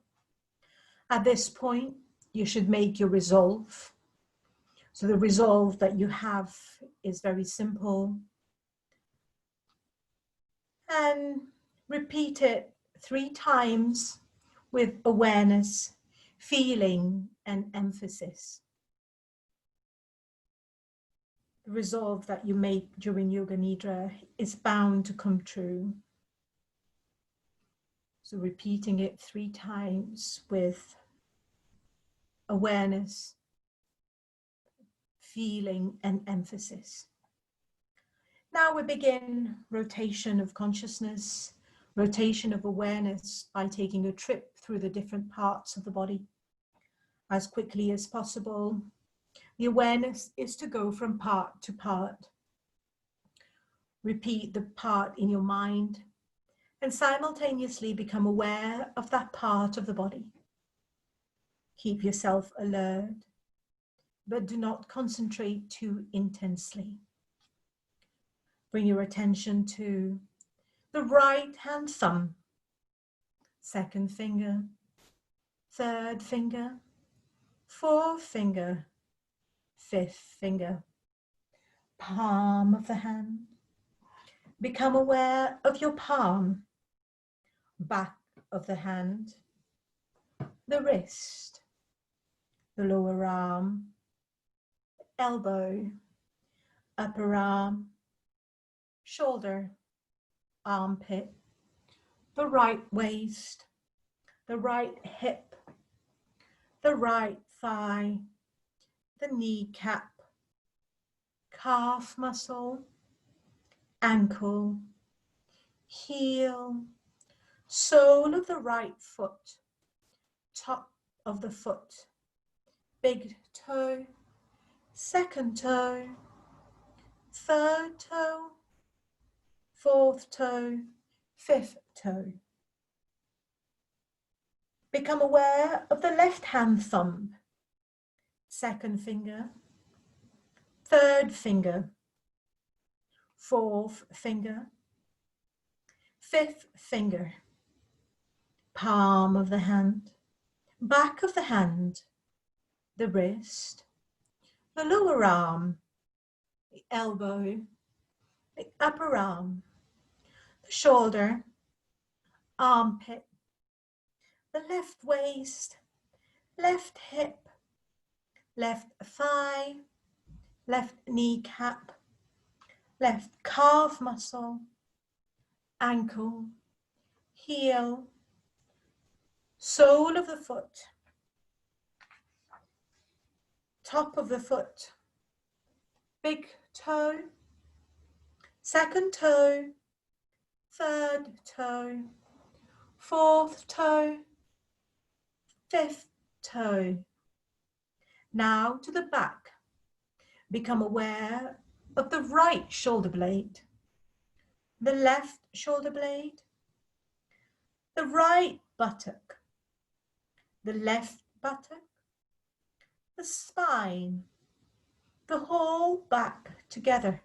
At this point, you should make your resolve. So the resolve that you have is very simple. And repeat it 3 times with awareness, feeling, and emphasis. The resolve that you make during Yoga Nidra is bound to come true. So repeating it 3 times with awareness, feeling, and emphasis. Now we begin rotation of consciousness, rotation of awareness by taking a trip through the different parts of the body. As quickly as possible, the awareness is to go from part to part. Repeat the part in your mind and simultaneously become aware of that part of the body. Keep yourself alert, but do not concentrate too intensely. Bring your attention to the right hand thumb, 2nd finger, 3rd finger, 4th finger, 5th finger, palm of the hand. Become aware of your palm, back of the hand, the wrist, the lower arm, elbow, upper arm, shoulder, armpit, the right waist, the right hip, the right thigh, the kneecap, calf muscle, ankle, heel, sole of the right foot, top of the foot, big toe, 2nd toe, 3rd toe, 4th toe, 5th toe. Become aware of the left hand thumb, 2nd finger, third finger, fourth finger, fifth finger, palm of the hand, back of the hand, the wrist, the lower arm, the elbow, the upper arm, the shoulder, armpit, the left waist, left hip, left thigh, left kneecap, left calf muscle, ankle, heel, sole of the foot, top of the foot, big toe, second toe, third toe, fourth toe, fifth toe. Now to the back. Become aware of the right shoulder blade, the left shoulder blade, the right buttock, the left buttock, the spine, the whole back together.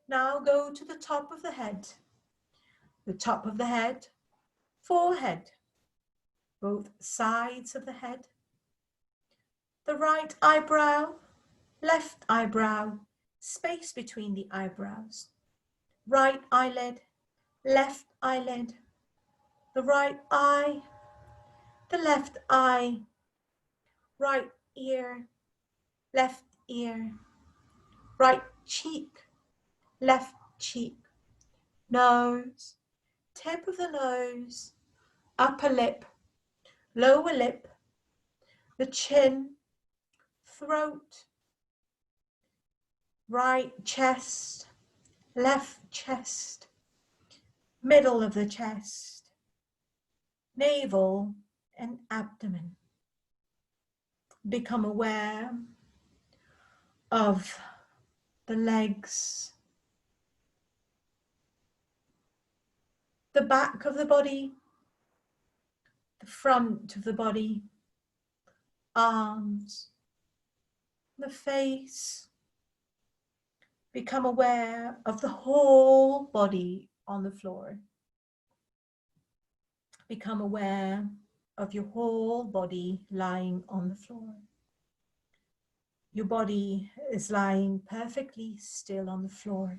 Now go to the top of the head, forehead, both sides of the head, the right eyebrow, left eyebrow, space between the eyebrows, right eyelid, left eyelid, the right eye, the left eye, right ear, left ear, right cheek, left cheek, nose, tip of the nose, upper lip, lower lip, the chin, throat, right chest, left chest, middle of the chest, navel and abdomen. Become aware of the legs, the back of the body, the front of the body, arms, the face. Become aware of the whole body on the floor. Become aware of your whole body lying on the floor. Your body is lying perfectly still on the floor.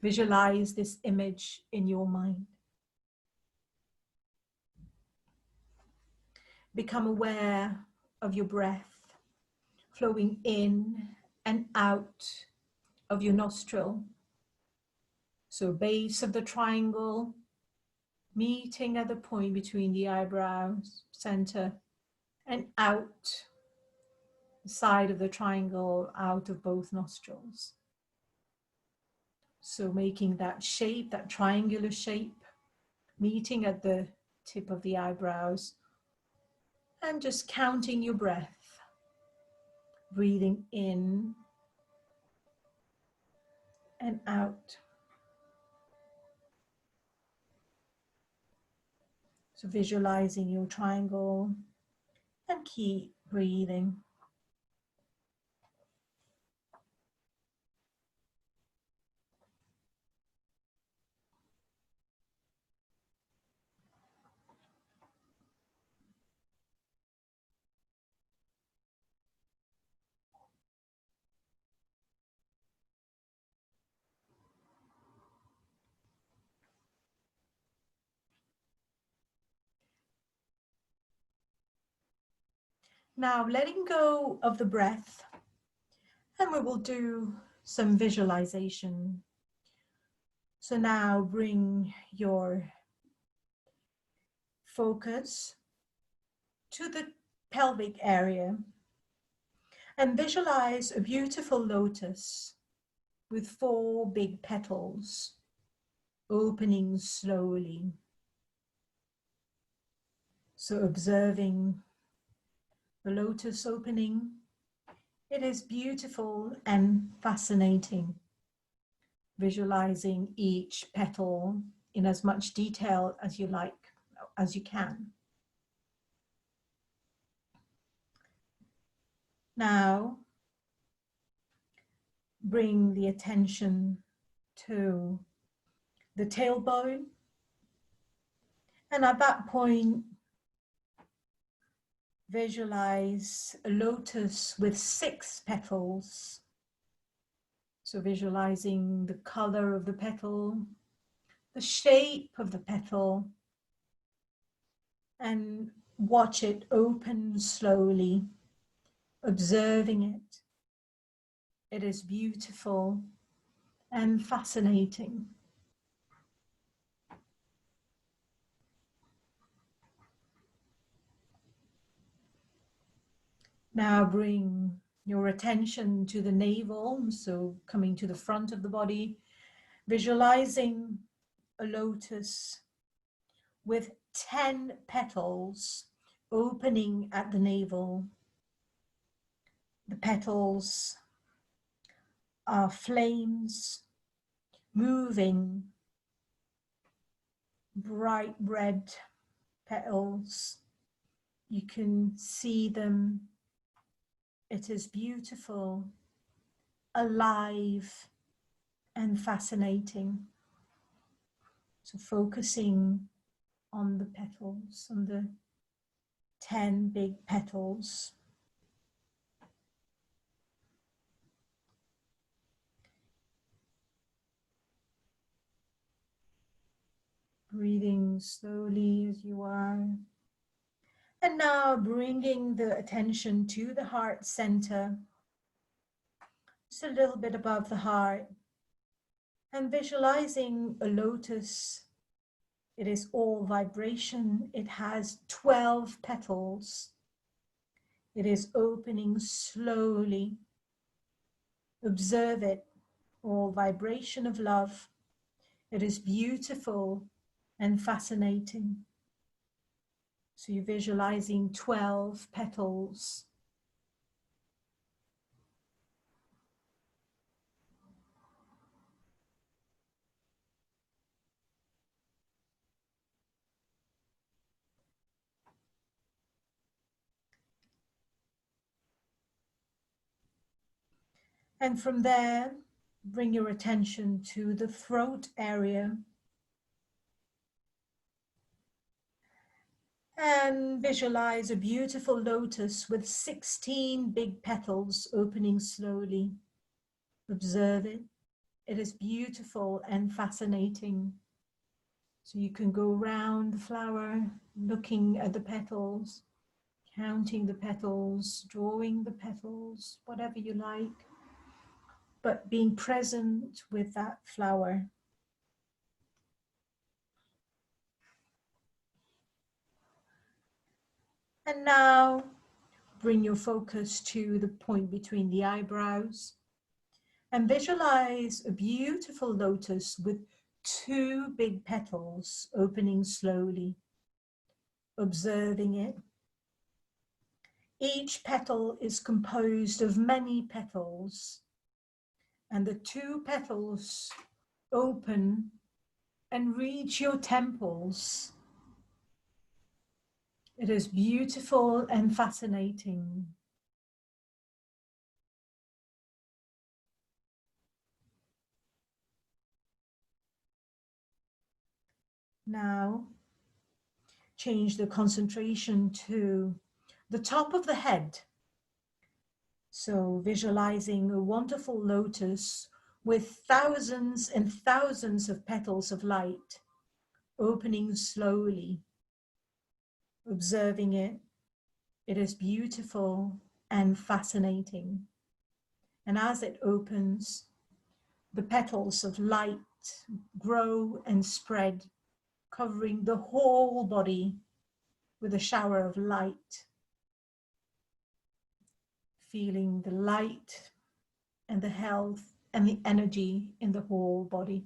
Visualize this image in your mind. Become aware of your breath flowing in and out of your nostril. So base of the triangle, meeting at the point between the eyebrows, center, and out the side of the triangle, out of both nostrils. So making that shape, that triangular shape, meeting at the tip of the eyebrows, and just counting your breath, breathing in and out. So visualizing your triangle and keep breathing. Now letting go of the breath, and we will do some visualization. So now bring your focus to the pelvic area and visualize a beautiful lotus with 4 big petals opening slowly. So observing the lotus opening, it is beautiful and fascinating. Visualizing each petal in as much detail as you like, as you can. Now, bring the attention to the tailbone. And at that point, visualize a lotus with 6 petals. So visualizing the color of the petal, the shape of the petal, and watch it open slowly, observing it. It is beautiful and fascinating. Now bring your attention to the navel, so coming to the front of the body, visualizing a lotus with 10 petals opening at the navel. The petals are flames, moving, bright red petals. You can see them. It is beautiful, alive, and fascinating. So focusing on the petals, on the 10 big petals. Breathing slowly as you are. And now bringing the attention to the heart center, just a little bit above the heart, and visualizing a lotus. It is all vibration. It has 12 petals. It is opening slowly. Observe it, all vibration of love. It is beautiful and fascinating. So you're visualizing 12 petals. And from there, bring your attention to the throat area. And visualize a beautiful lotus with 16 big petals opening slowly. Observe it. It is beautiful and fascinating. So you can go around the flower, looking at the petals, counting the petals, drawing the petals, whatever you like, but being present with that flower. And now bring your focus to the point between the eyebrows and visualize a beautiful lotus with 2 big petals opening slowly, observing it. Each petal is composed of many petals, and the 2 petals open and reach your temples. It is beautiful and fascinating. Now, change the concentration to the top of the head. So visualizing a wonderful lotus with thousands and thousands of petals of light, opening slowly, observing it. It is beautiful and fascinating. And as it opens, the petals of light grow and spread, covering the whole body with a shower of light. Feeling the light and the health and the energy in the whole body.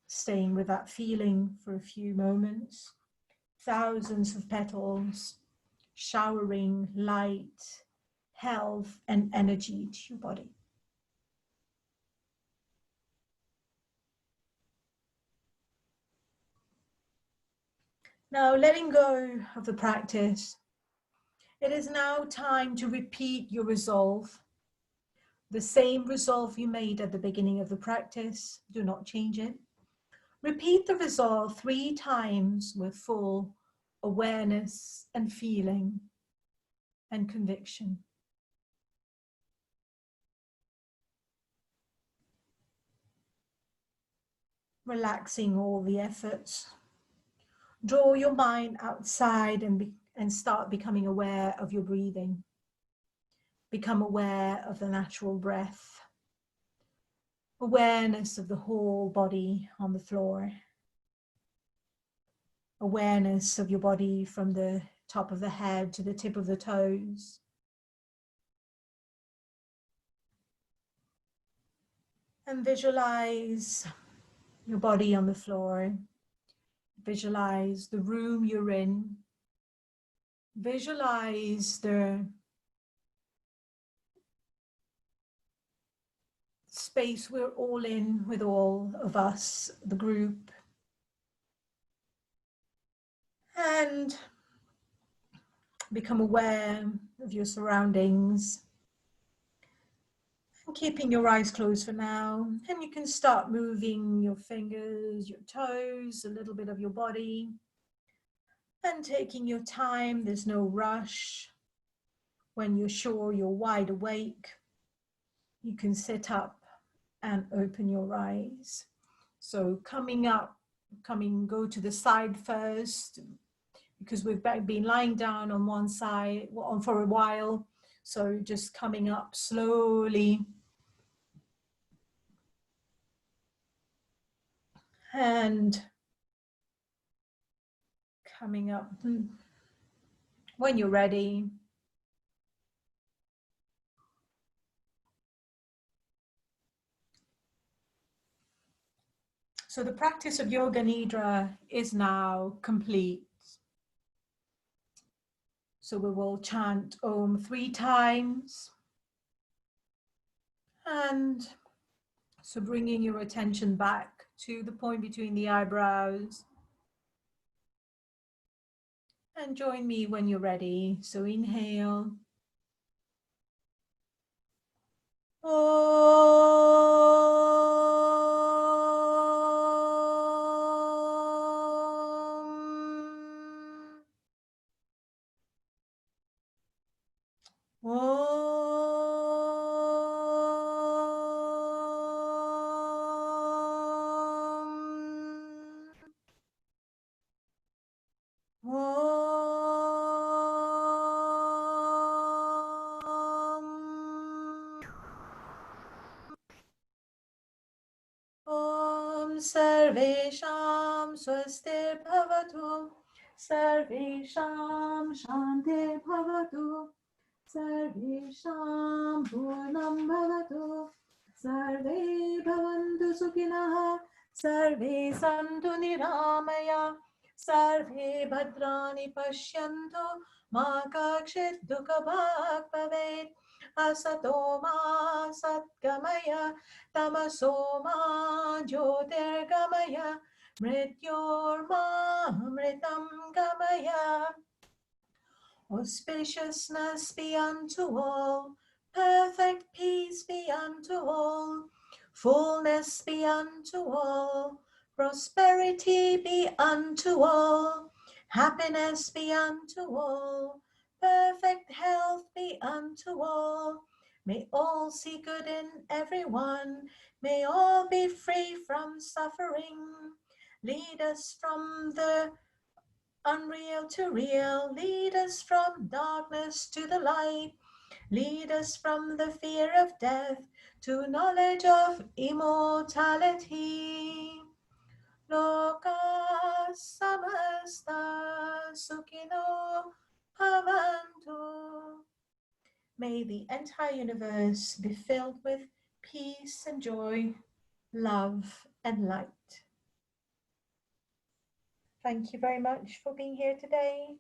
Staying with that feeling for a few moments. Thousands of petals showering light, health, and energy to your body. Now, letting go of the practice, it is now time to repeat your resolve. The same resolve you made at the beginning of the practice, do not change it. Repeat the resolve 3 times with full awareness and feeling and conviction. Relaxing all the efforts. Draw your mind outside and start becoming aware of your breathing. Become aware of the natural breath. Awareness of the whole body on the floor. Awareness of your body from the top of the head to the tip of the toes. And visualize your body on the floor. Visualize the room you're in. Visualize the space we're all in with all of us, the group. And become aware of your surroundings. And keeping your eyes closed for now. And you can start moving your fingers, your toes, a little bit of your body. And taking your time, there's no rush. When you're sure you're wide awake, you can sit up and open your eyes. So coming up, go to the side first, because we've been lying down on one side for a while. So just coming up slowly. And coming up when you're ready. So the practice of Yoga Nidra is now complete. So we will chant Om 3 times. And so bringing your attention back to the point between the eyebrows. And join me when you're ready. So inhale. Sarvesham swastir bhavatu, Sarvesham shantir bhavatu, Sarvesham purnam bhavatu, Sarve bhavantu sukhinah, Sarve santu niramaya, Sarve bhadrani pashyantu, Ma kakshit dukha bhag bhavet, Asato ma satgamaya, Tamasoma Jyotirgamaya, Mrityorma Mritam Gamaya. Auspiciousness be unto all, perfect peace be unto all, fullness be unto all, prosperity be unto all, happiness be unto all, perfect health be unto all. May all see good in everyone, may all be free from suffering. Lead us from the unreal to real, lead us from darkness to the light, lead us from the fear of death to knowledge of immortality. Loka samasta sukhino bhavantu. May the entire universe be filled with peace and joy, love and light. Thank you very much for being here today.